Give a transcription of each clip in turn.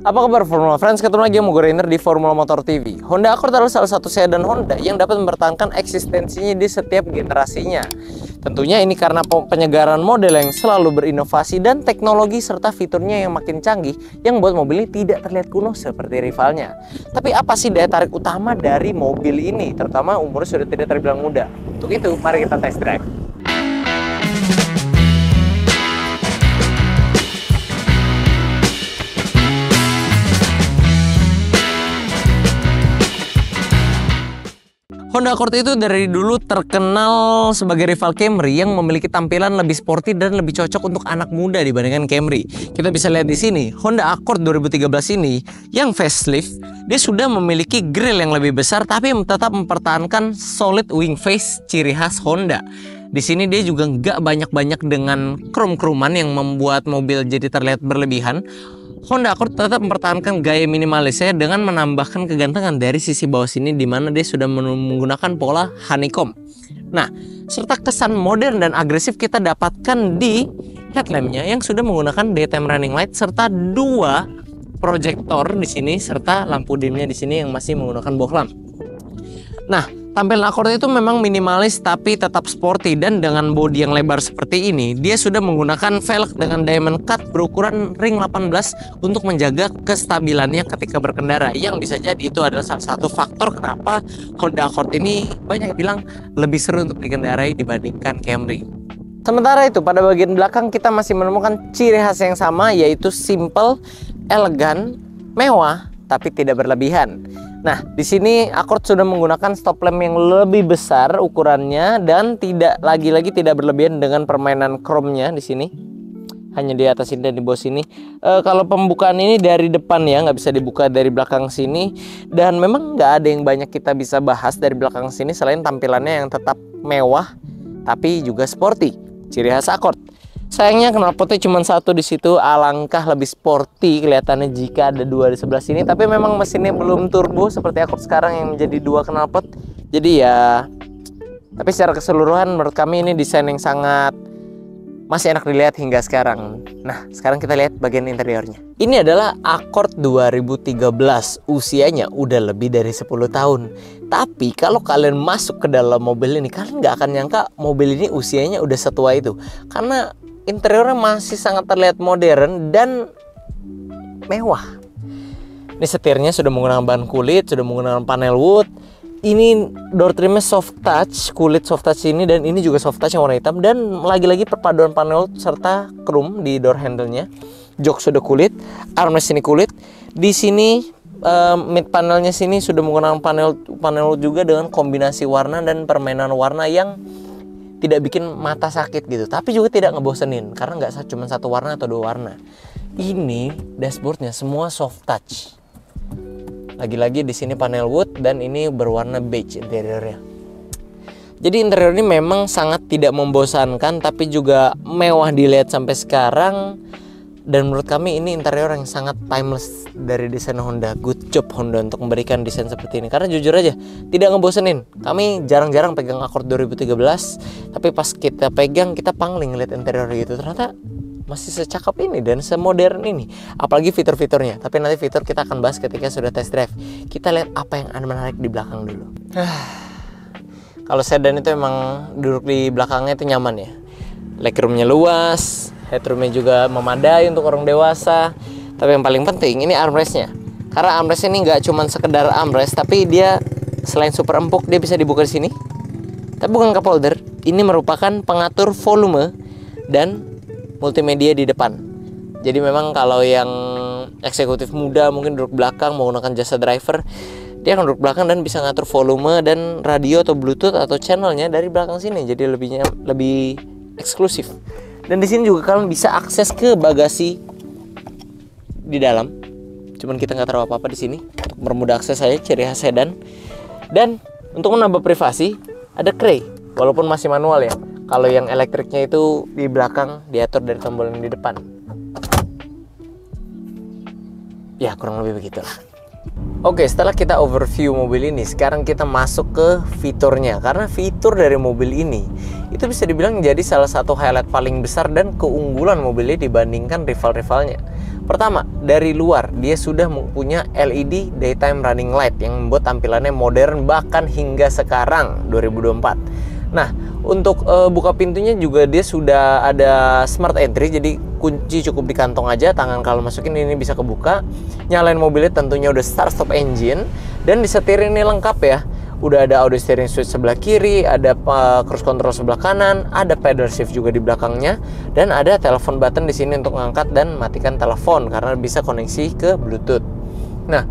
Apa kabar Formula Friends? Ketemu lagi sama gue Rainer di Formula Motor TV. Honda Accord adalah salah satu sedan Honda yang dapat mempertahankan eksistensinya di setiap generasinya. Tentunya ini karena penyegaran model yang selalu berinovasi dan teknologi serta fiturnya yang makin canggih yang membuat mobil ini tidak terlihat kuno seperti rivalnya. Tapi apa sih daya tarik utama dari mobil ini? Terutama umurnya sudah tidak terbilang muda. Untuk itu, mari kita test drive. Honda Accord itu dari dulu terkenal sebagai rival Camry yang memiliki tampilan lebih sporty dan lebih cocok untuk anak muda dibandingkan Camry. Kita bisa lihat di sini, Honda Accord 2013 ini yang facelift, dia sudah memiliki grill yang lebih besar tapi tetap mempertahankan solid wing face ciri khas Honda. Di sini dia juga nggak banyak-banyak dengan krom-kroman yang membuat mobil jadi terlihat berlebihan. Honda Accord tetap mempertahankan gaya minimalisnya dengan menambahkan kegantengan dari sisi bawah sini di mana dia sudah menggunakan pola honeycomb. Nah, serta kesan modern dan agresif kita dapatkan di headlampnya yang sudah menggunakan daytime running light serta dua proyektor di sini serta lampu dimnya di sini yang masih menggunakan box lamp. Nah, tampilan Accord itu memang minimalis tapi tetap sporty, dan dengan bodi yang lebar seperti ini, dia sudah menggunakan velg dengan diamond cut berukuran ring 18 untuk menjaga kestabilannya ketika berkendara. Yang bisa jadi itu adalah salah satu faktor kenapa Honda Accord ini banyak bilang lebih seru untuk dikendarai dibandingkan Camry. Sementara itu pada bagian belakang kita masih menemukan ciri khas yang sama, yaitu simple, elegan, mewah, tapi tidak berlebihan. Nah, di sini Accord sudah menggunakan stop lamp yang lebih besar ukurannya dan lagi-lagi tidak berlebihan dengan permainan chrome-nya di sini. Hanya di atas ini dan di bawah sini. Kalau pembukaan ini dari depan ya, nggak bisa dibuka dari belakang sini. Dan memang nggak ada yang banyak kita bisa bahas dari belakang sini selain tampilannya yang tetap mewah tapi juga sporty, ciri khas Accord. Sayangnya knalpotnya cuma satu di situ, alangkah lebih sporty kelihatannya jika ada dua di sebelah sini. Tapi memang mesinnya belum turbo seperti Accord sekarang yang menjadi dua knalpot. Jadi ya, tapi secara keseluruhan menurut kami ini desain yang sangat masih enak dilihat hingga sekarang. Nah, sekarang kita lihat bagian interiornya. Ini adalah Accord 2013, usianya udah lebih dari 10 tahun. Tapi kalau kalian masuk ke dalam mobil ini, kalian nggak akan nyangka mobil ini usianya udah setua itu. Karena interiornya masih sangat terlihat modern dan mewah. Ini setirnya sudah menggunakan bahan kulit, sudah menggunakan panel wood. Ini door trimnya soft touch, kulit soft touch ini, dan ini juga soft touch yang warna hitam. Dan lagi-lagi perpaduan panel wood serta chrome di door handle-nya. Jok sudah kulit, armrest ini kulit. Di sini mid panelnya sini sudah menggunakan panel wood juga dengan kombinasi warna dan permainan warna yang tidak bikin mata sakit gitu, tapi juga tidak ngebosenin karena nggak cuma satu warna atau dua warna. Ini dashboardnya semua soft touch. Lagi-lagi di sini panel wood dan ini berwarna beige interiornya. Jadi interior ini memang sangat tidak membosankan tapi juga mewah dilihat sampai sekarang. Dan menurut kami ini interior yang sangat timeless dari desain Honda. Good job Honda untuk memberikan desain seperti ini. Karena jujur aja tidak ngebosenin. Kami jarang-jarang pegang Accord 2013, tapi pas kita pegang kita pangling ngeliat interior gitu. Ternyata masih secakep ini dan semodern ini. Apalagi fitur-fiturnya. Tapi nanti fitur kita akan bahas ketika sudah test drive. Kita lihat apa yang ada menarik di belakang dulu. Kalau sedan itu emang duduk di belakangnya itu nyaman ya. Legroomnya luas, headroomnya juga memadai untuk orang dewasa. Tapi yang paling penting ini armrestnya. Karena armrest ini nggak cuma sekedar armrest, tapi dia selain super empuk dia bisa dibuka di sini. Tapi bukan cup holder, ini merupakan pengatur volume dan multimedia di depan. Jadi memang kalau yang eksekutif muda mungkin duduk belakang menggunakan jasa driver, dia akan duduk belakang dan bisa ngatur volume dan radio atau bluetooth atau channelnya dari belakang sini. Jadi lebih eksklusif. Dan di sini juga kalian bisa akses ke bagasi di dalam. Cuman kita nggak taruh apa-apa di sini untuk mempermudah akses saya, ciri khas sedan. Dan untuk menambah privasi ada cray, walaupun masih manual ya. Kalau yang elektriknya itu di belakang diatur dari tombol yang di depan. Ya kurang lebih begitulah. Oke, setelah kita overview mobil ini, sekarang kita masuk ke fiturnya. Karena fitur dari mobil ini itu bisa dibilang jadi salah satu highlight paling besar dan keunggulan mobil ini dibandingkan rival-rivalnya. Pertama, dari luar dia sudah punya LED daytime running light yang membuat tampilannya modern bahkan hingga sekarang 2024. Nah, untuk buka pintunya juga dia sudah ada smart entry, jadi kunci cukup di kantong aja, tangan kalau masukin ini bisa kebuka. Nyalain mobilnya tentunya udah start stop engine, dan di setir ini lengkap ya. Udah ada audio steering switch sebelah kiri, ada cruise control sebelah kanan, ada pedal shift juga di belakangnya, dan ada telepon button di sini untuk mengangkat dan matikan telepon karena bisa koneksi ke Bluetooth. Nah,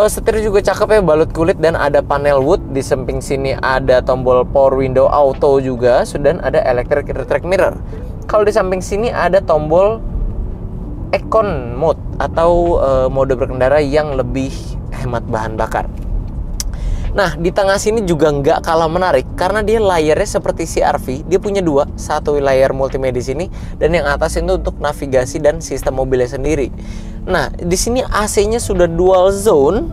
setir juga cakep ya, balut kulit dan ada panel wood. Di samping sini ada tombol power window auto juga, dan ada electric rear mirror. Kalau di samping sini ada tombol Econ mode atau mode berkendara yang lebih hemat bahan bakar. Nah, di tengah sini juga nggak kalah menarik karena dia layarnya seperti CR-V. Dia punya dua, satu layar multimedia di sini dan yang atas itu untuk navigasi dan sistem mobilnya sendiri. Nah, di sini AC-nya sudah dual zone,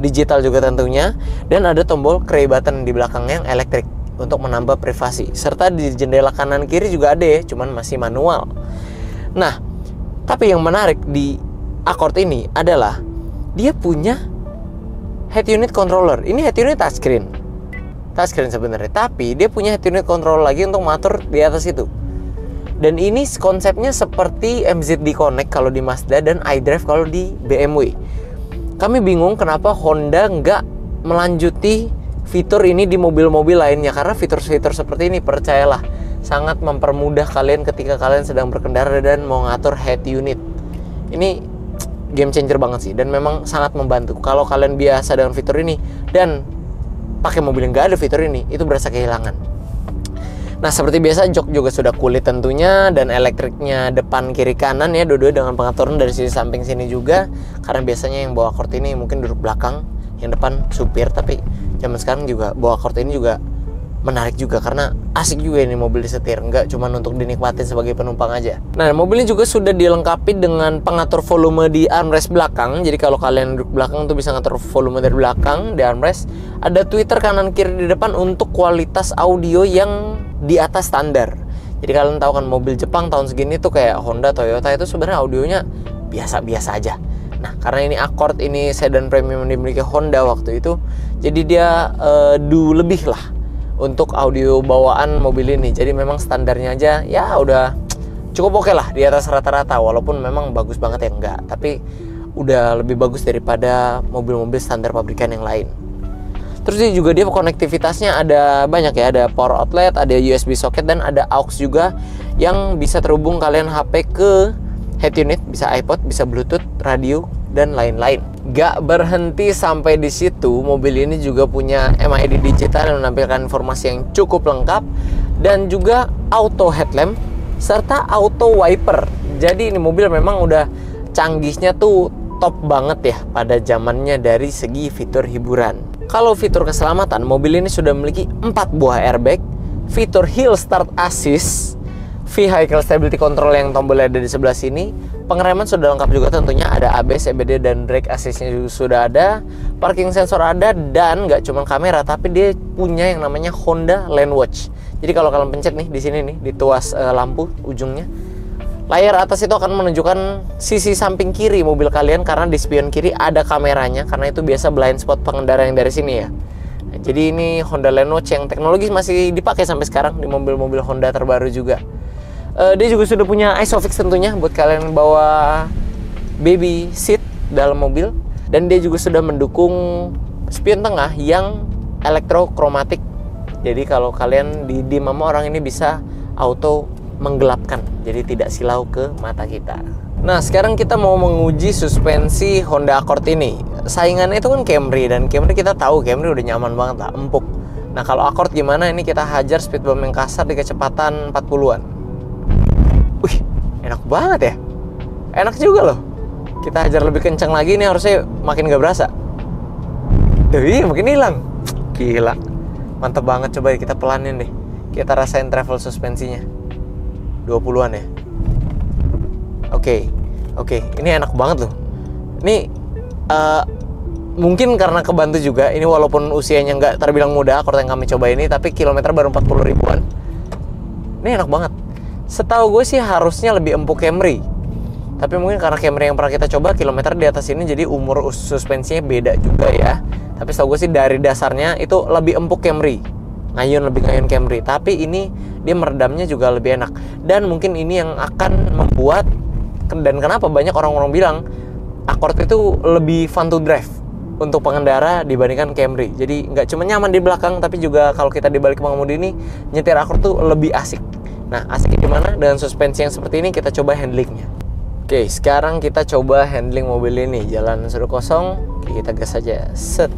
digital juga tentunya, dan ada tombol cray button di belakangnya yang elektrik untuk menambah privasi. Serta di jendela kanan kiri juga ada ya, cuman masih manual. Nah, tapi yang menarik di Accord ini adalah dia punya head unit controller. Ini head unit touchscreen sebenarnya, tapi dia punya head unit controller lagi untuk mengatur di atas itu. Dan ini konsepnya seperti MZD Connect kalau di Mazda dan iDrive kalau di BMW. Kami bingung kenapa Honda nggak melanjuti fitur ini di mobil-mobil lainnya, karena fitur-fitur seperti ini percayalah sangat mempermudah kalian ketika kalian sedang berkendara dan mau ngatur head unit. Ini game changer banget sih, dan memang sangat membantu. Kalau kalian biasa dengan fitur ini dan pakai mobil yang nggak ada fitur ini, itu berasa kehilangan. Nah, seperti biasa jok juga sudah kulit tentunya, dan elektriknya depan kiri kanan ya, dua-dua dengan pengaturan dari sisi samping sini juga. Karena biasanya yang bawa Accord ini mungkin duduk belakang, yang depan supir, tapi zaman sekarang juga bawa Accord ini juga menarik juga karena asik juga ini mobil disetir, nggak cuma untuk dinikmatin sebagai penumpang aja. Nah, mobilnya juga sudah dilengkapi dengan pengatur volume di armrest belakang. Jadi kalau kalian duduk belakang tuh bisa ngatur volume dari belakang di armrest. Ada tweeter kanan kiri di depan untuk kualitas audio yang di atas standar. Jadi kalian tahu kan mobil Jepang tahun segini tuh kayak Honda, Toyota itu sebenarnya audionya biasa-biasa aja. Nah, karena ini Accord, ini sedan premium yang dimiliki Honda waktu itu, jadi dia lebih lah untuk audio bawaan mobil ini. Jadi memang standarnya aja ya udah cukup oke lah, di atas rata-rata. Walaupun memang bagus banget ya enggak, tapi udah lebih bagus daripada mobil-mobil standar pabrikan yang lain. Terus dia konektivitasnya ada banyak ya, ada power outlet, ada USB socket, dan ada aux juga yang bisa terhubung kalian HP ke head unit, bisa iPod, bisa Bluetooth, radio, dan lain-lain. Gak berhenti sampai di situ, mobil ini juga punya MID digital yang menampilkan informasi yang cukup lengkap, dan juga auto headlamp serta auto wiper. Jadi ini mobil memang udah canggihnya tuh top banget ya pada zamannya dari segi fitur hiburan. Kalau fitur keselamatan, mobil ini sudah memiliki 4 buah airbag, fitur hill start assist, vehicle stability control yang tombolnya ada di sebelah sini. Pengereman sudah lengkap juga tentunya, ada ABS, EBD, dan brake assist-nya juga sudah ada. Parking sensor ada, dan nggak cuma kamera, tapi dia punya yang namanya Honda Lane Watch. Jadi kalau kalian pencet nih di sini nih, di tuas lampu ujungnya, layar atas itu akan menunjukkan sisi samping kiri mobil kalian, karena di spion kiri ada kameranya, karena itu biasa blind spot pengendara yang dari sini ya. Nah, jadi ini Honda Lane Watch yang teknologi masih dipakai sampai sekarang di mobil-mobil Honda terbaru juga. Dia juga sudah punya ISOFIX tentunya buat kalian bawa baby seat dalam mobil, dan dia juga sudah mendukung spion tengah yang elektrokromatik. Jadi kalau kalian didim sama orang ini bisa auto menggelapkan, jadi tidak silau ke mata kita. Nah, sekarang kita mau menguji suspensi Honda Accord ini. Saingannya itu kan Camry, dan Camry kita tahu Camry udah nyaman banget lah, empuk. Nah, kalau Accord gimana? Ini kita hajar speed bump yang kasar di kecepatan 40-an. Wih, enak banget ya. Enak juga loh. Kita hajar lebih kencang lagi, ini harusnya makin gak berasa. Tuh, makin hilang. Gila, mantap banget. Coba kita pelanin deh, kita rasain travel suspensinya 20-an ya. Oke, ini enak banget loh. Ini mungkin karena kebantu juga. Ini walaupun usianya nggak terbilang muda Accord yang kami coba ini, tapi kilometer baru 40 ribuan. Ini enak banget. Setahu gue sih harusnya lebih empuk Camry, Tapi mungkin karena Camry yang pernah kita coba kilometer di atas ini, jadi umur suspensinya beda juga ya. Tapi setahu gue sih dari dasarnya itu lebih empuk Camry, lebih ngayun Camry. Tapi ini dia meredamnya juga lebih enak. Dan mungkin ini yang akan membuat, dan kenapa banyak orang-orang bilang Accord itu lebih fun to drive untuk pengendara dibandingkan Camry. Jadi nggak cuma nyaman di belakang, tapi juga kalau kita di balik pengemudi ini, nyetir Accord tuh lebih asik. Nah, asiknya gimana? Dengan suspensi yang seperti ini, kita coba handlingnya. Oke, sekarang kita coba handling mobil ini. Jalan sudah kosong, kita gas aja. Set.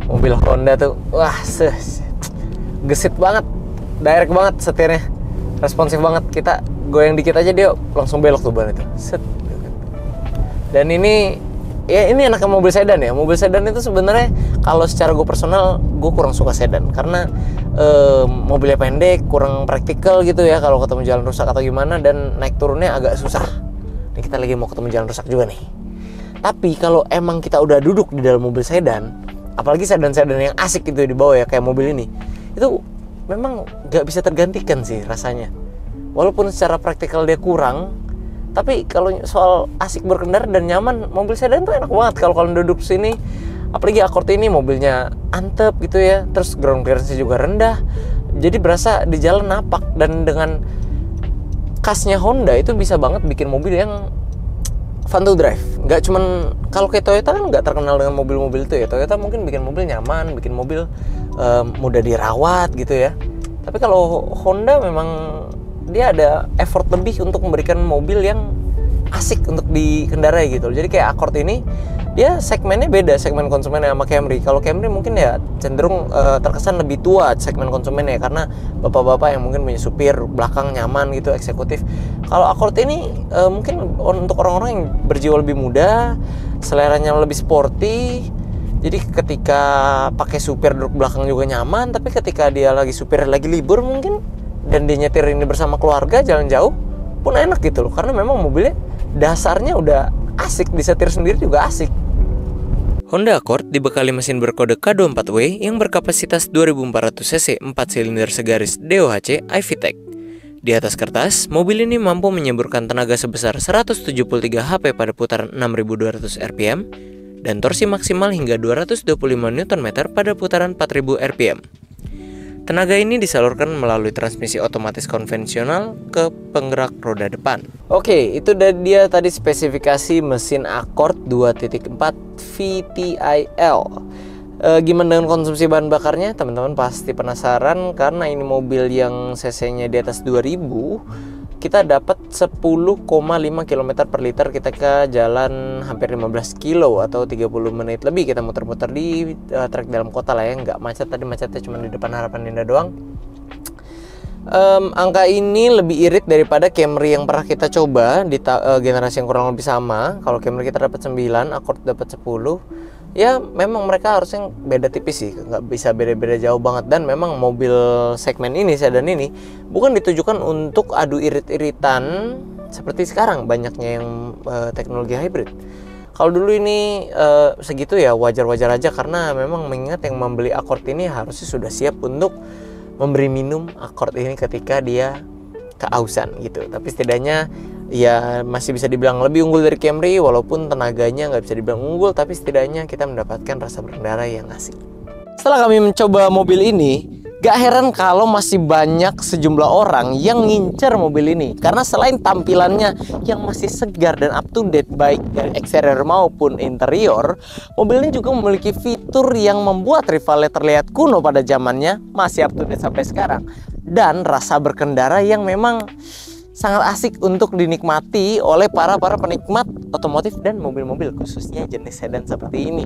Mobil Honda tuh, wah, gesit banget, direct banget setirnya, responsif banget. Kita goyang dikit aja dia langsung belok tuh ban itu. Set. Dan ini enaknya mobil sedan ya. Mobil sedan itu sebenarnya kalau secara gue personal, gue kurang suka sedan karena mobilnya pendek, kurang praktikal gitu ya kalau ketemu jalan rusak atau gimana, dan naik turunnya agak susah. Ini kita lagi mau ketemu jalan rusak juga nih. Tapi kalau emang kita udah duduk di dalam mobil sedan, apalagi sedan-sedan yang asik gitu di bawah ya kayak mobil ini, itu memang gak bisa tergantikan sih rasanya. Walaupun secara praktikal dia kurang, tapi kalau soal asik berkendara dan nyaman, mobil sedan tuh enak banget kalau duduk sini. Apalagi Accord ini mobilnya antep gitu ya, terus ground clearance juga rendah, jadi berasa di jalan napak. Dan dengan khasnya Honda itu bisa banget bikin mobil yang fun to drive. Nggak cuman, kalau kayak Toyota kan nggak terkenal dengan mobil-mobil itu ya. Toyota mungkin bikin mobil nyaman, bikin mobil mudah dirawat gitu ya. Tapi kalau Honda memang dia ada effort lebih untuk memberikan mobil yang asik untuk dikendarai gitu. Jadi kayak Accord ini, dia segmennya beda, segmen konsumennya sama Camry. Kalau Camry mungkin ya cenderung terkesan lebih tua segmen konsumennya, karena bapak-bapak yang mungkin punya supir belakang nyaman gitu, eksekutif. Kalau Accord ini mungkin untuk orang-orang yang berjiwa lebih muda, seleranya lebih sporty. Jadi ketika pakai supir duduk belakang juga nyaman, tapi ketika dia lagi supir lagi libur mungkin, dan dia nyetir ini bersama keluarga jalan jauh pun enak gitu loh, karena memang mobilnya dasarnya udah asik, disetir sendiri juga asik. Honda Accord dibekali mesin berkode K24W yang berkapasitas 2400 cc 4 silinder segaris DOHC iVTEC. Di atas kertas, mobil ini mampu menyemburkan tenaga sebesar 173 HP pada putaran 6200 rpm dan torsi maksimal hingga 225 Nm pada putaran 4000 rpm. Tenaga ini disalurkan melalui transmisi otomatis konvensional ke penggerak roda depan. Oke, itu dia tadi spesifikasi mesin Accord 2.4 VTIL. Gimana dengan konsumsi bahan bakarnya? Teman-teman pasti penasaran karena ini mobil yang cc-nya di atas 2000. Kita dapat 10,5 km per liter ketika jalan hampir 15 kilo atau 30 menit lebih kita muter-muter di trek dalam kota lah ya. Nggak macet, tadi macetnya cuma di depan Harapan Indah doang. Angka ini lebih irit daripada Camry yang pernah kita coba di generasi yang kurang lebih sama. Kalau Camry kita dapat 9, Accord dapat 10. Ya memang mereka harusnya beda tipis sih, nggak bisa beda-beda jauh banget. Dan memang mobil segmen ini, sedan ini, bukan ditujukan untuk adu irit-iritan seperti sekarang banyaknya yang teknologi hybrid. Kalau dulu ini segitu ya wajar-wajar aja, karena memang mengingat yang membeli Accord ini harusnya sudah siap untuk memberi minum Accord ini ketika dia keausan gitu. Tapi setidaknya ya masih bisa dibilang lebih unggul dari Camry, walaupun tenaganya nggak bisa dibilang unggul, tapi setidaknya kita mendapatkan rasa berkendara yang asik. Setelah kami mencoba mobil ini, gak heran kalau masih banyak sejumlah orang yang ngincer mobil ini. Karena selain tampilannya yang masih segar dan up to date baik dari eksterior maupun interior, mobil ini juga memiliki fitur yang membuat rivalnya terlihat kuno pada zamannya masih up to date sampai sekarang. Dan rasa berkendara yang memang sangat asik untuk dinikmati oleh para penikmat otomotif dan mobil-mobil, khususnya jenis sedan seperti ini.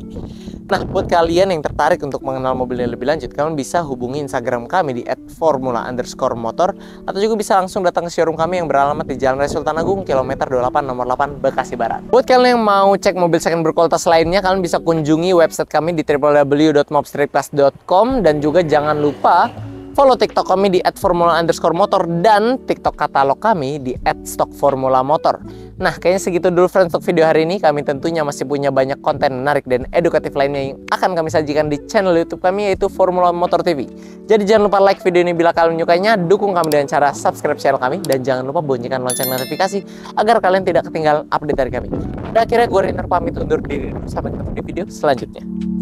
Nah, buat kalian yang tertarik untuk mengenal mobil ini lebih lanjut, kalian bisa hubungi Instagram kami di @formula_motor, atau juga bisa langsung datang ke showroom kami yang beralamat di Jalan Raya Sultan Agung, kilometer 28 nomor 8 Bekasi Barat. Buat kalian yang mau cek mobil second berkualitas lainnya, kalian bisa kunjungi website kami di www.mobstreetclass.com, dan juga jangan lupa Follow TikTok kami di @formula_motor dan TikTok katalog kami di @stockformulamotor. Nah, kayaknya segitu dulu friends untuk video hari ini. Kami tentunya masih punya banyak konten menarik dan edukatif lainnya yang akan kami sajikan di channel YouTube kami, yaitu Formula Motor TV. Jadi jangan lupa like video ini bila kalian menyukainya, dukung kami dengan cara subscribe channel kami, dan jangan lupa bunyikan lonceng notifikasi agar kalian tidak ketinggalan update dari kami. Dan akhirnya gue Rainer pamit undur diri. Sampai ketemu di video selanjutnya.